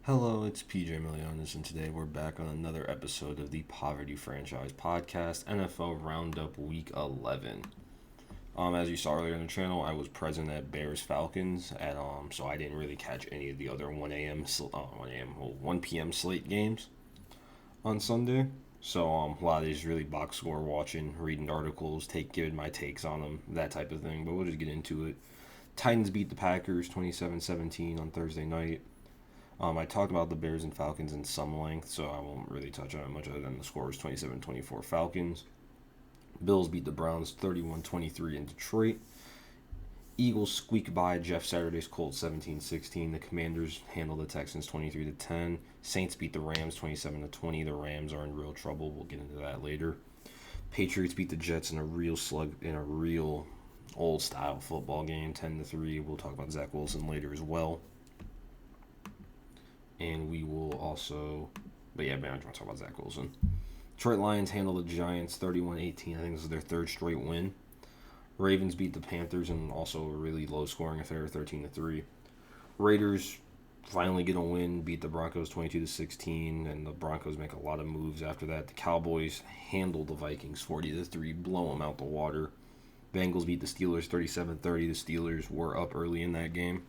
Hello, it's PJ Millionis, and today we're back on another episode of the Poverty Franchise Podcast, NFL Roundup Week 11. As you saw earlier in the channel, I was present at Bears Falcons, so I didn't really catch any of the other 1 p.m. slate games on Sunday. So a lot of these really box score watching, reading articles, giving my takes on them, that type of thing. But we'll just get into it. Titans beat the Packers 27-17 on Thursday night. I talked about the Bears and Falcons in some length, so I won't really touch on it much other than the score was 27-24 Falcons. Bills beat the Browns 31-23 in Detroit. Eagles squeak by Jeff Saturday's Colts 17-16. The Commanders handle the Texans 23-10. Saints beat the Rams 27-20. The Rams are in real trouble. We'll get into that later. Patriots beat the Jets in a real old style football game 10-3. We'll talk about Zach Wilson later as well. And we will also, I want to talk about Zach Wilson. Detroit Lions handle the Giants 31-18. I think this is their third straight win. Ravens beat the Panthers in also a really low-scoring affair, 13-3. Raiders finally get a win, beat the Broncos 22-16, and the Broncos make a lot of moves after that. The Cowboys handle the Vikings 40-3, blow them out the water. Bengals beat the Steelers 37-30. The Steelers were up early in that game.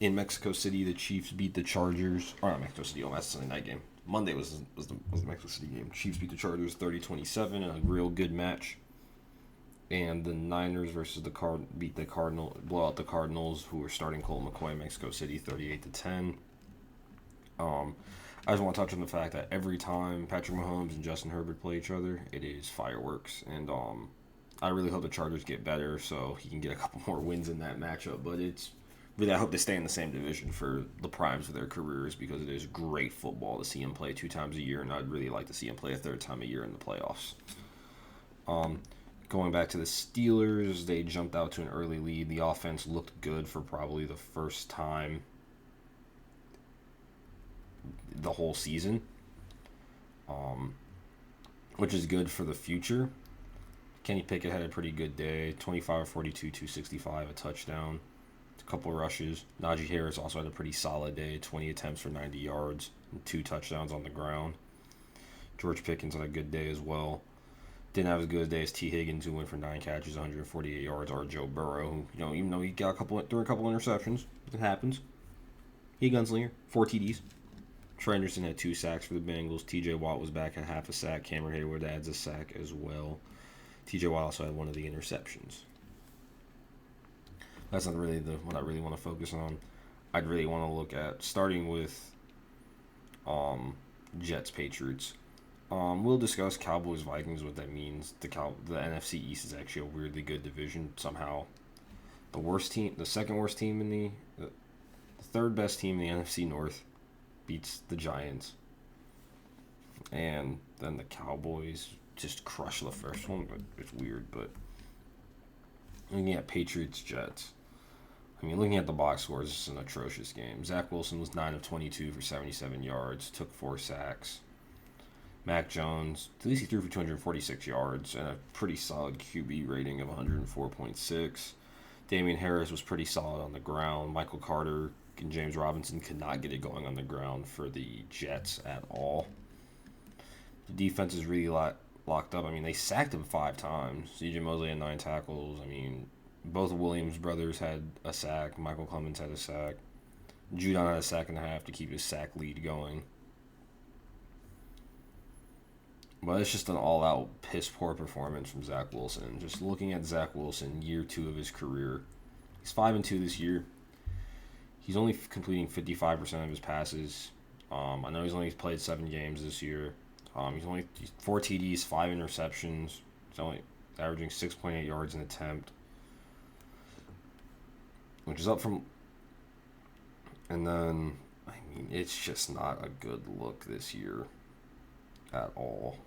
In Mexico City, the Chiefs beat the Chargers. Or not Mexico City, that's the Sunday night game. Monday was the Mexico City game. Chiefs beat the Chargers 30-27, a real good match. And the Niners versus blow out the Cardinals, who were starting Colt McCoy in Mexico City 38-10. I just want to touch on the fact that every time Patrick Mahomes and Justin Herbert play each other, it is fireworks. And I really hope the Chargers get better so he can get a couple more wins in that matchup. But I hope they stay in the same division for the primes of their careers because it is great football to see him play 2 times a year, and I'd really like to see him play a third time a year in the playoffs. Going back to the Steelers, they jumped out to an early lead. The offense looked good for probably the first time the whole season, which is good for the future. Kenny Pickett had a pretty good day, 25-42, 265, a touchdown. A couple rushes. Najee Harris also had a pretty solid day, 20 attempts for 90 yards, and 2 touchdowns on the ground. George Pickens had a good day as well. Didn't have as good a day as T. Higgins, who went for 9 catches, 148 yards, or Joe Burrow, who, even though he got threw a couple interceptions, it happens. He gunslinger, 4 TDs. Trey Anderson had 2 sacks for the Bengals. T.J. Watt was back at half a sack. Cameron Hayward adds a sack as well. T.J. Watt also had one of the interceptions. That's not really what I really want to focus on. I'd really want to look at starting with Jets Patriots. We'll discuss Cowboys Vikings, what that means. The NFC East is actually a weirdly good division. Somehow, the second worst team in the third best team in the NFC North beats the Giants, and then the Cowboys just crush the first one. But it's weird. But looking at Patriots Jets. Looking at the box scores, this is an atrocious game. Zach Wilson was 9 of 22 for 77 yards, took 4 sacks. Mac Jones, at least he threw for 246 yards and a pretty solid QB rating of 104.6. Damian Harris was pretty solid on the ground. Michael Carter and James Robinson could not get it going on the ground for the Jets at all. The defense is really locked up. They sacked him 5 times. C.J. Mosley had 9 tackles. Both Williams brothers had a sack. Michael Clemens had a sack. Judon had a sack and a half to keep his sack lead going. But it's just an all-out piss-poor performance from Zach Wilson. Just looking at Zach Wilson, year 2 of his career. He's 5-2 this year. He's only completing 55% of his passes. I know he's only played 7 games this year. He's 4 TDs, 5 interceptions. He's only averaging 6.8 yards an attempt, which is up from. And then, it's just not a good look this year at all.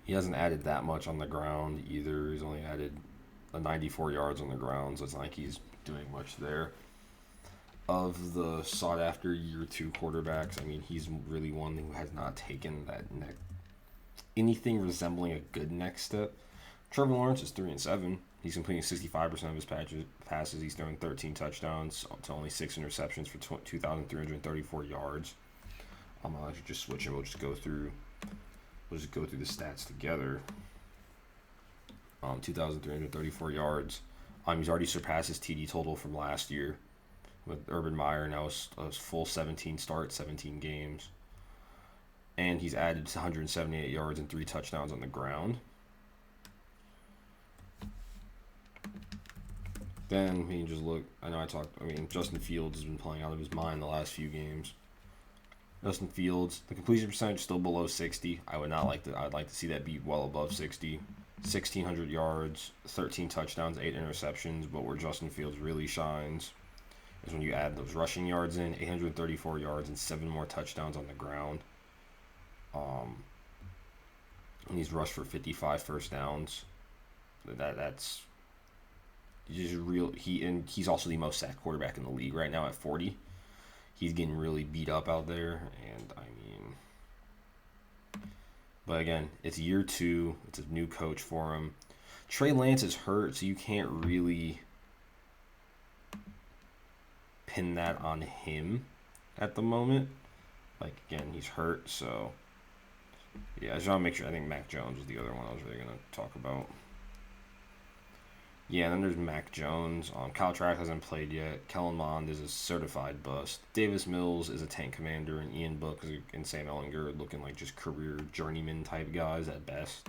He hasn't added that much on the ground either. He's only added 94 yards on the ground, so it's not like he's doing much there. Of the sought-after year 2 quarterbacks, he's really one who has not taken that anything resembling a good next step. Trevor Lawrence is 3-7. He's completing 65% of his passes. He's throwing 13 touchdowns to only 6 interceptions for 2,334 yards. I'll actually just switch and we'll just go through the stats together. 2,334 yards. He's already surpassed his TD total from last year with Urban Meyer. Now it's a full 17 starts, 17 games. And he's added 178 yards and 3 touchdowns on the ground. Then we can just look. Justin Fields has been playing out of his mind the last few games. Justin Fields, the completion percentage is still below 60. I'd like to see that be well above 60. 1,600 yards, 13 touchdowns, 8 interceptions. But where Justin Fields really shines is when you add those rushing yards in, 834 yards and 7 more touchdowns on the ground. And he's rushed for 55 first downs. That's just real. He's also the most sacked quarterback in the league right now at 40. He's getting really beat up out there, and but again, it's year 2. It's a new coach for him. Trey Lance is hurt, so you can't really pin that on him at the moment. Again, he's hurt, so yeah, I just want to make sure. I think Mac Jones was the other one I was really going to talk about. Yeah, and then there's Mac Jones. Kyle Trask hasn't played yet. Kellen Mond is a certified bust. Davis Mills is a tank commander, and Ian Book and Sam Ehlinger looking like just career journeyman type guys at best.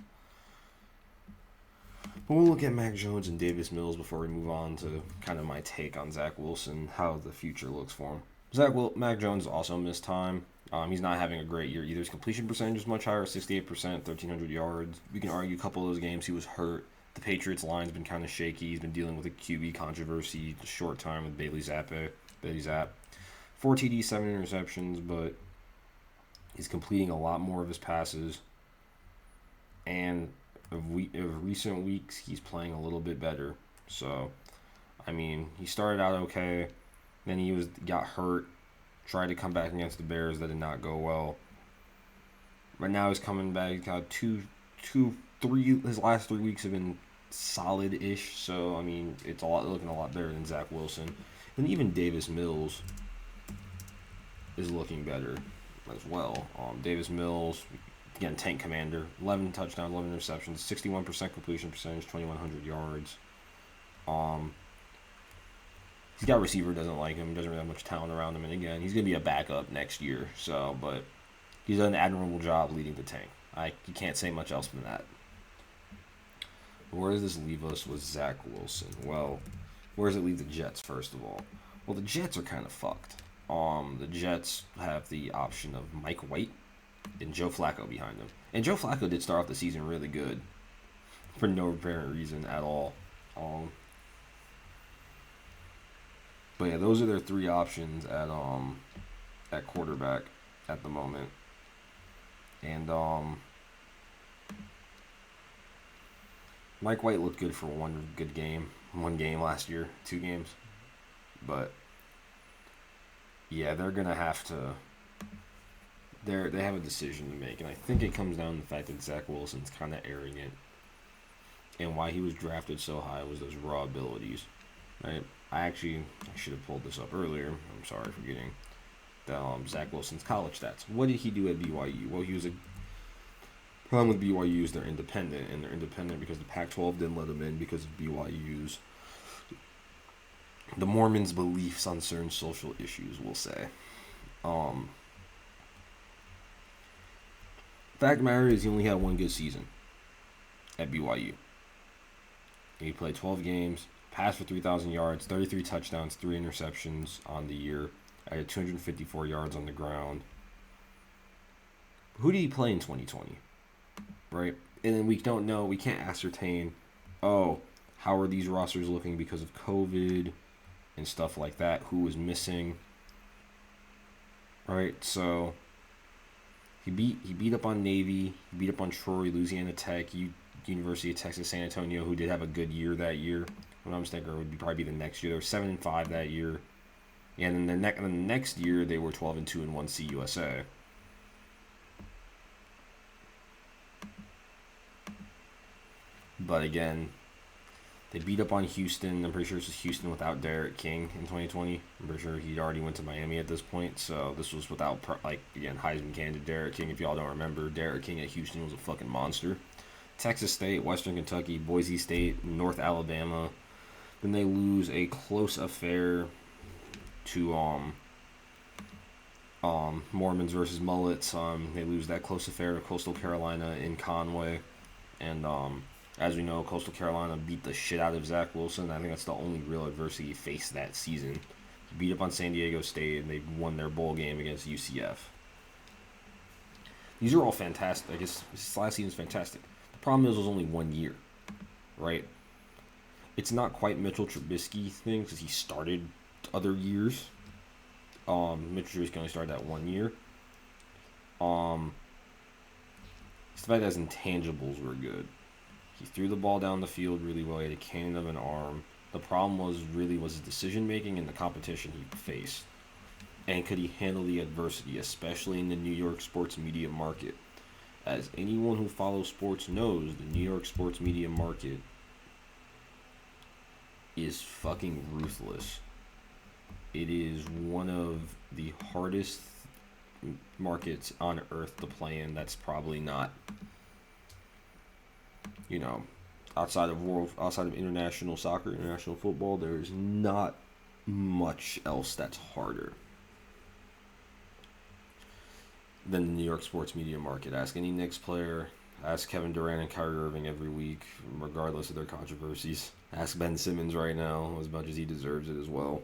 But we'll look at Mac Jones and Davis Mills before we move on to kind of my take on Zach Wilson, how the future looks for him. Mac Jones also missed time. He's not having a great year either. His completion percentage is much higher, 68%, 1,300 yards. We can argue a couple of those games he was hurt. The Patriots line's been kind of shaky. He's been dealing with a QB controversy a short time with Bailey Zapp. 4 TDs, 7 interceptions, but he's completing a lot more of his passes. And of recent weeks, he's playing a little bit better. So, he started out okay. Then he got hurt. Tried to come back against the Bears. That did not go well. But now he's coming back. He's got his last 3 weeks have been solid-ish, so it's looking a lot better than Zach Wilson, and even Davis Mills is looking better as well. Davis Mills, again, tank commander, 11 touchdowns, 11 interceptions, 61% completion percentage, 2,100 yards. He's got a receiver doesn't like him, doesn't really have much talent around him, and again, he's gonna be a backup next year. So, but he's done an admirable job leading the tank. You can't say much else than that. Where does this leave us with Zach Wilson? Well, where does it leave the Jets, first of all? Well, the Jets are kind of fucked. The Jets have the option of Mike White and Joe Flacco behind them. And Joe Flacco did start off the season really good for no apparent reason at all. But yeah, those are their 3 options at quarterback at the moment. And Mike White looked good for one game last year, 2 games. But yeah, they're gonna have to. They have a decision to make, and I think it comes down to the fact that Zach Wilson's kind of arrogant, and why he was drafted so high was those raw abilities, right? I should have pulled this up earlier. I'm sorry for getting Zach Wilson's college stats. What did he do at BYU? Well, he was a problem with BYU is they're independent, and they're independent because the Pac-12 didn't let them in because of BYU's the Mormons' beliefs on certain social issues, we'll say. Fact of the matter is he only had 1 good season at BYU. He played 12 games, passed for 3,000 yards, 33 touchdowns, 3 interceptions on the year. I had 254 yards on the ground. Who did he play in 2020? Right? And then we don't know, we can't ascertain, how are these rosters looking because of COVID and stuff like that, who was missing. Right? So he beat up on Navy, he beat up on Troy, Louisiana Tech, University of Texas, San Antonio, who did have a good year that year. When I'm mistaken, it would probably be the next year. They were 7-5 that year. And then the next year, they were 12-2 and won CUSA. But again, They beat up on Houston. I'm pretty sure it's just Houston without Derek King in 2020. I'm pretty sure he'd already went to Miami at this point. So this was without, again, Heisman candidate Derek King. If y'all don't remember, Derek King at Houston was a fucking monster. Texas State, Western Kentucky, Boise State, North Alabama. Then they lose a close affair to Mormons versus Mullets. They lose that close affair to Coastal Carolina in Conway. And as we know, Coastal Carolina beat the shit out of Zach Wilson. I think that's the only real adversity he faced that season. He beat up on San Diego State, and they won their bowl game against UCF. These are all fantastic. I guess this last season is fantastic. The problem is it was only 1 year, right? It's not quite Mitchell Trubisky thing because he started other years. Mitchell Trubisky only started that 1 year. It's the fact that his intangibles were good. He threw the ball down the field really well. He had a cannon of an arm. The problem was his decision making and the competition he faced. And could he handle the adversity, especially in the New York sports media market? As anyone who follows sports knows, the New York sports media market is fucking ruthless. It is one of the hardest markets on earth to play in. That's probably not, outside of international soccer, international football, there's not much else that's harder than the New York sports media market. Ask any Knicks player, ask Kevin Durant and Kyrie Irving every week, regardless of their controversies. Ask Ben Simmons right now, as much as he deserves it as well.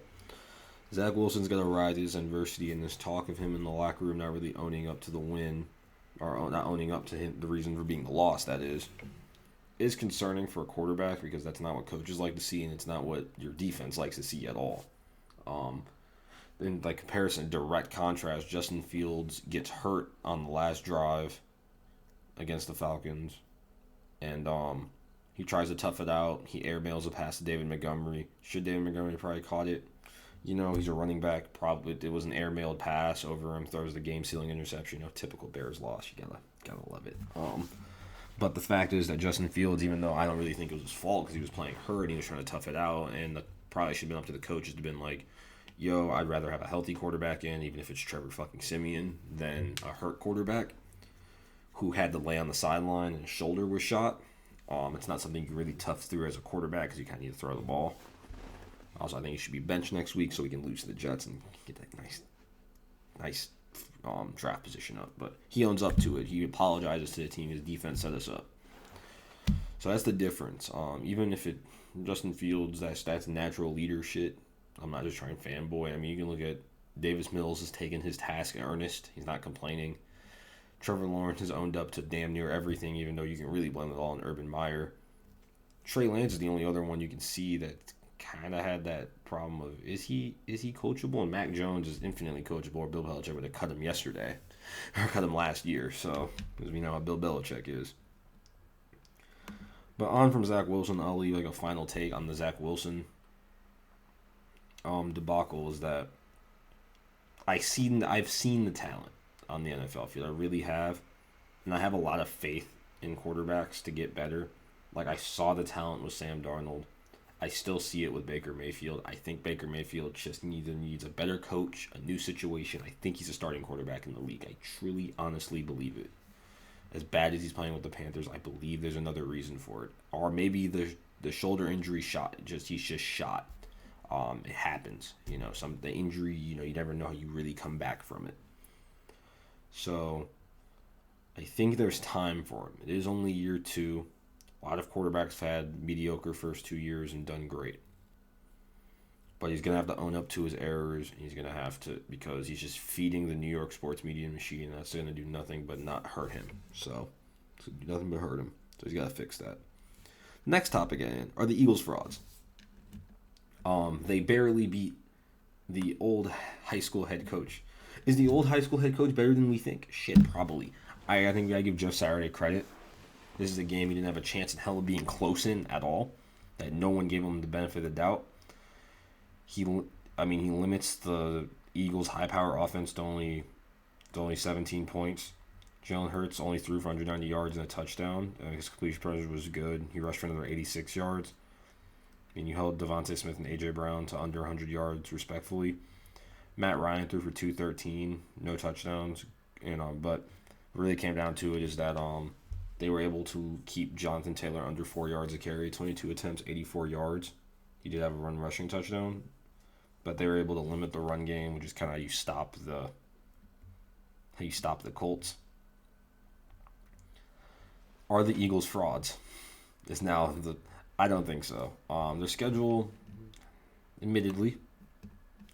Zach Wilson's going to ride his adversity, and this talk of him in the locker room not really owning up to the win, or not owning up to him, the reason for being the loss, that is concerning for a quarterback because that's not what coaches like to see, and it's not what your defense likes to see at all. In comparison, direct contrast, Justin Fields gets hurt on the last drive against the Falcons, and he tries to tough it out. He airmails a pass to David Montgomery. Should David Montgomery probably caught it? He's a running back. Probably it was an airmailed pass over him. Throws the game-sealing interception. Typical Bears loss. You gotta love it. But the fact is that Justin Fields, even though I don't really think it was his fault because he was playing hurt and he was trying to tough it out, and probably should have been up to the coaches to been like, yo, I'd rather have a healthy quarterback in, even if it's Trevor fucking Siemian, than a hurt quarterback who had to lay on the sideline and his shoulder was shot. It's not something you really tough through as a quarterback because you kind of need to throw the ball. Also, I think he should be benched next week so we can lose to the Jets and get that nice draft position up. But he owns up to it. He apologizes to the team. His defense set us up. So that's the difference. Even if Justin Fields, that's natural leader shit. I'm not just trying to fanboy. I mean, you can look at Davis Mills has taken his task in earnest. He's not complaining. Trevor Lawrence has owned up to damn near everything, even though you can really blame it all on Urban Meyer. Trey Lance is the only other one you can see that kind of had that problem of is he coachable? And Mac Jones is infinitely coachable, or Bill Belichick would have cut him yesterday or cut him last year. So because we know how Bill Belichick is. But on from Zach Wilson, I'll leave a final take on the Zach Wilson debacle is that I've seen the talent on the NFL field. I really have, and I have a lot of faith in quarterbacks to get better. I saw the talent with Sam Darnold. I still see it with Baker Mayfield. I think Baker Mayfield just needs a better coach, a new situation. I think he's a starting quarterback in the league. I truly, honestly believe it. As bad as he's playing with the Panthers, I believe there's another reason for it. Or maybe the shoulder injury he's just shot. It happens. The injury, you never know how you really come back from it. So I think there's time for him. It is only year 2. A lot of quarterbacks have had mediocre first 2 years and done great. But he's going to have to own up to his errors. He's going to have to, because he's just feeding the New York sports media machine. That's going to do nothing but not hurt him. So, it's going to do nothing but hurt him. So he's got to fix that. Next topic are the Eagles frauds. They barely beat the old high school head coach. Is the old high school head coach better than we think? Shit, probably. I think we got to give Jeff Saturday credit. This is a game he didn't have a chance in hell of being close in at all. That no one gave him the benefit of the doubt. He limits the Eagles' high-power offense to only 17 points. Jalen Hurts only threw for 190 yards and a touchdown. His completion percentage was good. He rushed for another 86 yards. I mean, you held Devontae Smith and A.J. Brown to under 100 yards, respectfully. Matt Ryan threw for 213, no touchdowns. But what really came down to it is that they were able to keep Jonathan Taylor under 4 yards a carry, 22 attempts, 84 yards. He did have a run rushing touchdown, but they were able to limit the run game, which is kind of how you stop the Colts. Are the Eagles frauds? I don't think so. Their schedule, admittedly,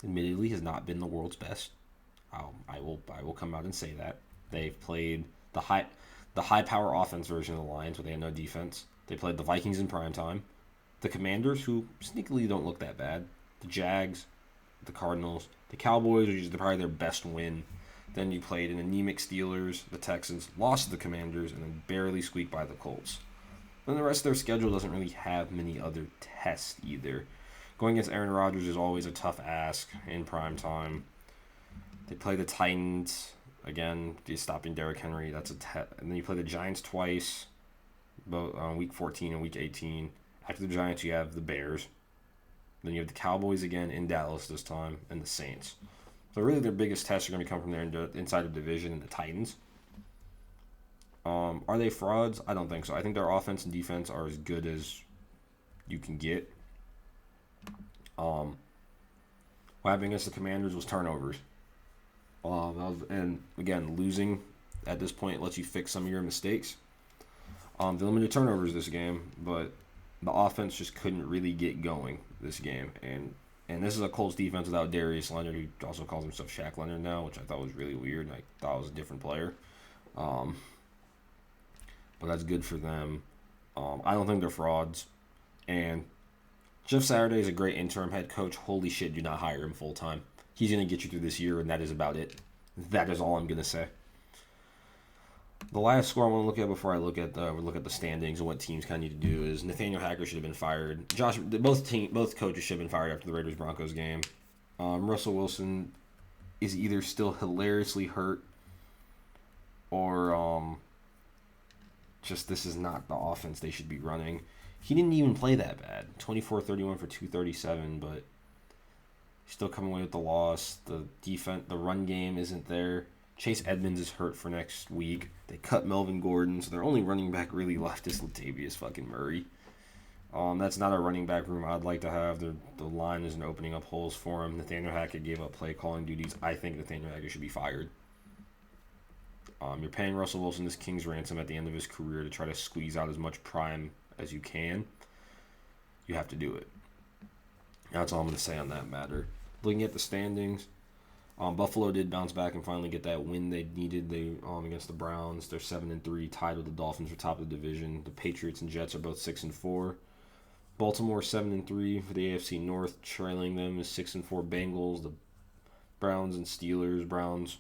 has not been the world's best. I will come out and say that. They've played the high power offense version of the Lions, where they had no defense. They played the Vikings in primetime, the Commanders, who sneakily don't look that bad, the Jags, the Cardinals, the Cowboys, which is probably their best win. Then you played an anemic Steelers, the Texans, lost to the Commanders, and then barely squeaked by the Colts. Then the rest of their schedule doesn't really have many other tests either. Going against Aaron Rodgers is always a tough ask in prime time. They play the Titans again, just stopping Derrick Henry. And then you play the Giants twice, both on week 14 and week 18. After the Giants, you have the Bears. Then you have the Cowboys again in Dallas this time, and the Saints. So really, their biggest tests are going to come from their inside the division and the Titans. Are they frauds? I don't think so. I think their offense and defense are as good as you can get. What happened against the Commanders was turnovers. And again, losing at this point lets you fix some of your mistakes. They limited turnovers this game, but the offense just couldn't really get going this game. And this is a Colts defense without Darius Leonard, who also calls himself Shaq Leonard now, which I thought was really weird. I thought it was a different player. But that's good for them. I don't think they're frauds. And Jeff Saturday is a great interim head coach. Holy shit, do not hire him full time. He's going to get you through this year, and that is about it. That is all I'm going to say. The last score I want to look at before I look at the standings and what teams kind of need to do is Nathaniel Hacker should have been fired. Both coaches should have been fired after the Raiders-Broncos game. Russell Wilson is either still hilariously hurt or just this is not the offense they should be running. He didn't even play that bad. 24-31 for 237, but still coming away with the loss. The run game isn't there. Chase Edmonds is hurt for next week. They cut Melvin Gordon, so their only running back really left is Latavius fucking Murray. That's not a running back room I'd like to have. The line isn't opening up holes for him. Nathaniel Hackett gave up play calling duties. I think Nathaniel Hackett should be fired. You're paying Russell Wilson this king's ransom at the end of his career to try to squeeze out as much prime as you can. You have to do it. That's all I'm going to say on that matter. Looking at the standings, Buffalo did bounce back and finally get that win they needed. Against the Browns. They're 7-3, tied with the Dolphins for top of the division. The Patriots and Jets are both 6-4. Baltimore 7-3 for the AFC North. Trailing them is 6-4 Bengals. The Browns and Steelers. Browns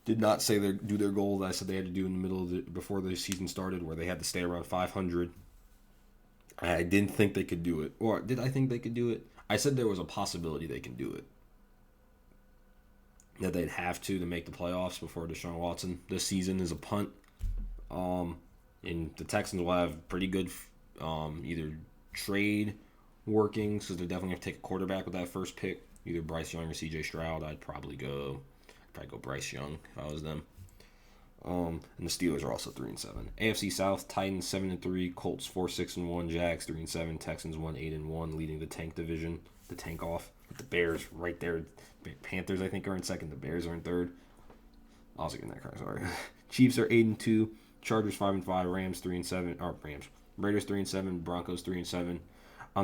did not say do their goal that I said they had to do in the middle of before the season started, where they had to stay around 500. I didn't think they could do it. Or did I think they could do it? I said there was a possibility they can do it. That they'd have to make the playoffs before Deshaun Watson. This season is a punt. And the Texans will have pretty good either trade workings, because they're definitely going to take a quarterback with that first pick. Either Bryce Young or C.J. Stroud. I'd probably go Bryce Young if I was them. And the Steelers are also 3-7. AFC South, Titans 7-3, Colts 4-6-1, Jags 3-7, Texans 1-8-1, leading the tank division, the tank off. With the Bears right there. Panthers, I think, are in second. The Bears are in third. I was getting that car, sorry. Chiefs are 8-2, Chargers 5-5, Rams 3-7, Raiders 3-7, Broncos 3-7.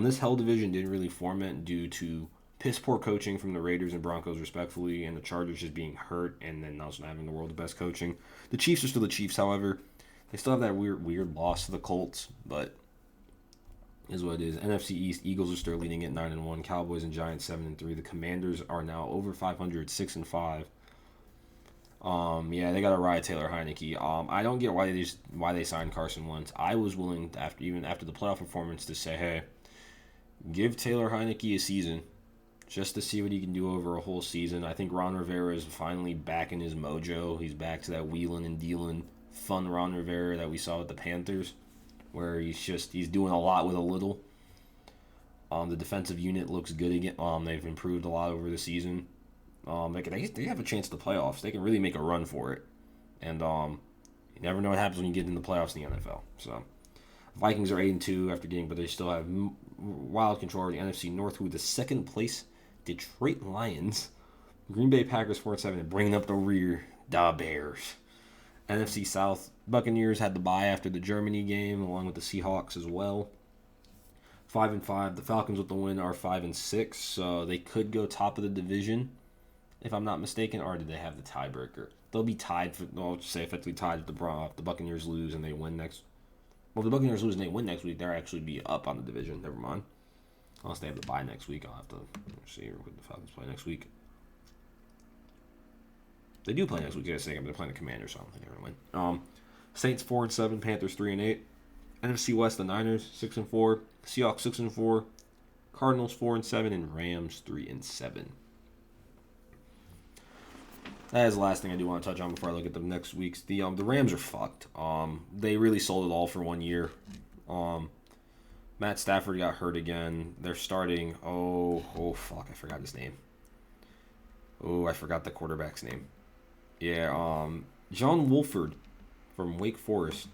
This hell division didn't really format due to piss poor coaching from the Raiders and Broncos, respectfully, and the Chargers just being hurt and then also not having the world's best coaching. The Chiefs are still the Chiefs, however. They still have that weird loss to the Colts, but is what it is. NFC East, Eagles are still leading at 9-1. Cowboys and Giants 7-3. The Commanders are now over 500, 6-5. They got to ride Taylor Heineke. I don't get why they signed Carson Wentz. I was willing after the playoff performance to say, hey, give Taylor Heineke a season just to see what he can do over a whole season. I think Ron Rivera is finally back in his mojo. He's back to that wheeling and dealing fun Ron Rivera that we saw with the Panthers, where he's doing a lot with a little. The defensive unit looks good again. They've improved a lot over the season. They have a chance at the playoffs. They can really make a run for it. And you never know what happens when you get in the playoffs in the NFL. So Vikings are 8-2 after getting, but they still have wild control over the NFC North, who the second place Detroit Lions, Green Bay Packers 4-7, and bringing up the rear, the Bears. NFC South, Buccaneers had the bye after the Germany game, along with the Seahawks as well. 5-5. The Falcons with the win are 5-6, so they could go top of the division, if I'm not mistaken, or did they have the tiebreaker? They'll be tied for. I'll just say effectively tied if the Buccaneers lose and they win next. Well, if the Buccaneers lose and they win next week, they'll actually be up on the division. Never mind. Unless they have the bye next week, I'll have to see who the Falcons play next week. They do play next week. They're playing the Commanders, so I don't think they're gonna win. Saints 4-7, Panthers 3-8. NFC West, the Niners 6-4, Seahawks 6-4, Cardinals 4-7, and Rams 3-7. That is the last thing I do want to touch on before I look at the next week's. The Rams are fucked. They really sold it all for 1 year. Matt Stafford got hurt again. They're starting. Oh fuck! I forgot his name. Oh, I forgot the quarterback's name. Yeah, John Wolford from Wake Forest.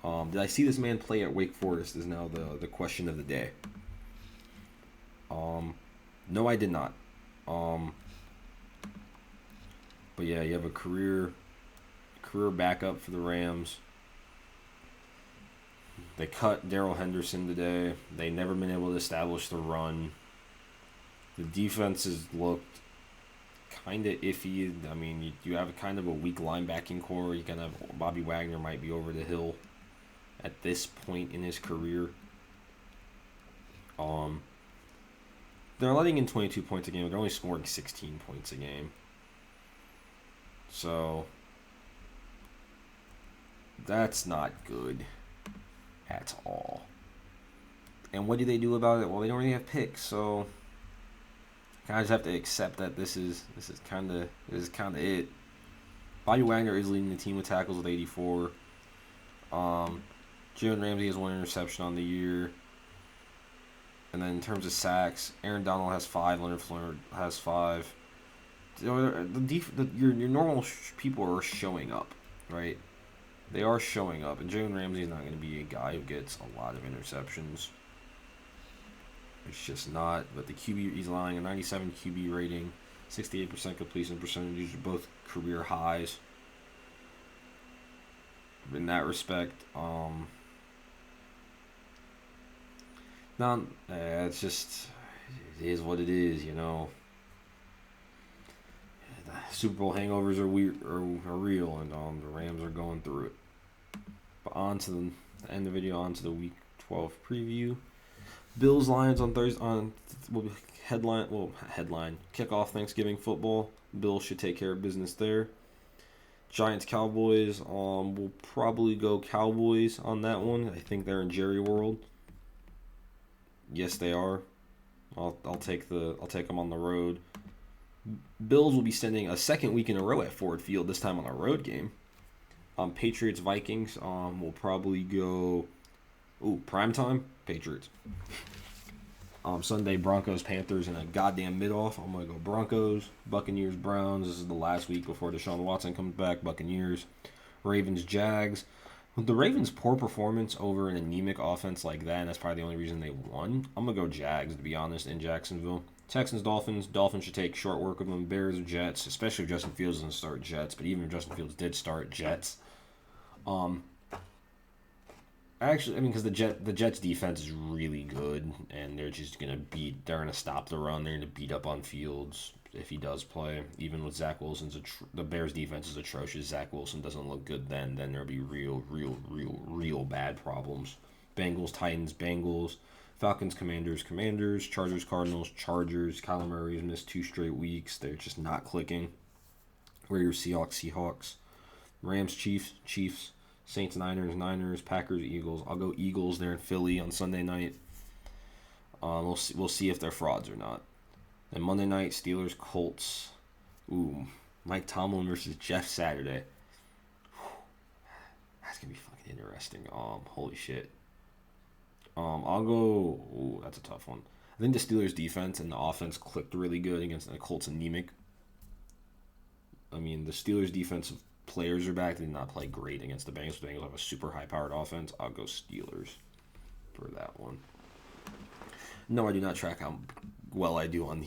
Did I see this man play at Wake Forest is now the question of the day. No, I did not. But yeah, you have a career backup for the Rams. They cut Darrell Henderson today. They never been able to establish the run. The defense has looked kind of iffy. I mean, you have kind of a weak linebacking core. You can have Bobby Wagner might be over the hill at this point in his career. They're letting in 22 points a game. They're only scoring 16 points a game. So that's not good at all. And what do they do about it? Well, they don't really have picks, so kind of just have to accept that this is kind of it. Bobby Wagner is leading the team with tackles with 84. Jalen Ramsey has 1 interception on the year. And then in terms of sacks, Aaron Donald has 5. Leonard Floyd has 5. Your normal people are showing up, right? They are showing up, and Jalen Ramsey is not going to be a guy who gets a lot of interceptions. It's just not. But the QB, he's lying a 97 QB rating, 68% completion percentage, both career highs. In that respect, it's just, it is what it is, you know. The Super Bowl hangovers are real, and the Rams are going through it. But on to the end of the video, on to the Week 12 preview. Bills Lions on Thursday will be headline kickoff Thanksgiving football. Bills should take care of business there. Giants Cowboys, we'll probably go Cowboys on that one. I think they're in Jerry World. Yes, they are. I'll take them on the road. Bills will be sending a second week in a row at Ford Field, this time on a road game. Patriots Vikings, will probably go primetime Patriots. Sunday Broncos Panthers in a goddamn mid-off. I'm gonna go Broncos. Buccaneers Browns. This is the last week before Deshaun Watson comes back. Buccaneers. Ravens Jags. With the Ravens' poor performance over an anemic offense like that, and that's probably the only reason they won, I'm going to go Jags, to be honest, in Jacksonville. Texans, Dolphins. Dolphins should take short work of them. Bears, Jets, especially if Justin Fields doesn't start, Jets. But even if Justin Fields did start, Jets. Actually, I mean, because the Jets' defense is really good, and they're just going to stop the run. They're going to beat up on Fields if he does play. Even with Zach Wilson's, the Bears' defense is atrocious. Zach Wilson doesn't look good then there'll be real bad problems. Bengals, Titans, Bengals. Falcons, Commanders, Chargers, Cardinals, Chargers. Kyler Murray has missed 2 straight weeks. They're just not clicking. Raiders, Seahawks. Rams, Chiefs. Saints, Niners, Packers, Eagles. I'll go Eagles there in Philly on Sunday night. We'll see if they're frauds or not. Then Monday night, Steelers, Colts. Ooh, Mike Tomlin versus Jeff Saturday. That's gonna be fucking interesting. Holy shit. I'll go. Ooh, that's a tough one. I think the Steelers' defense and the offense clicked really good against the Colts anemic. I mean, the Steelers' defensive players are back. They did not play great against the Bengals. The Bengals have a super high-powered offense. I'll go Steelers for that one. No, I do not track how well I do on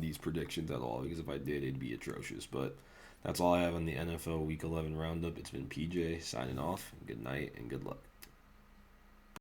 these predictions at all, because if I did, it'd be atrocious. But that's all I have on the NFL Week 11 roundup. It's been PJ signing off. Good night and good luck.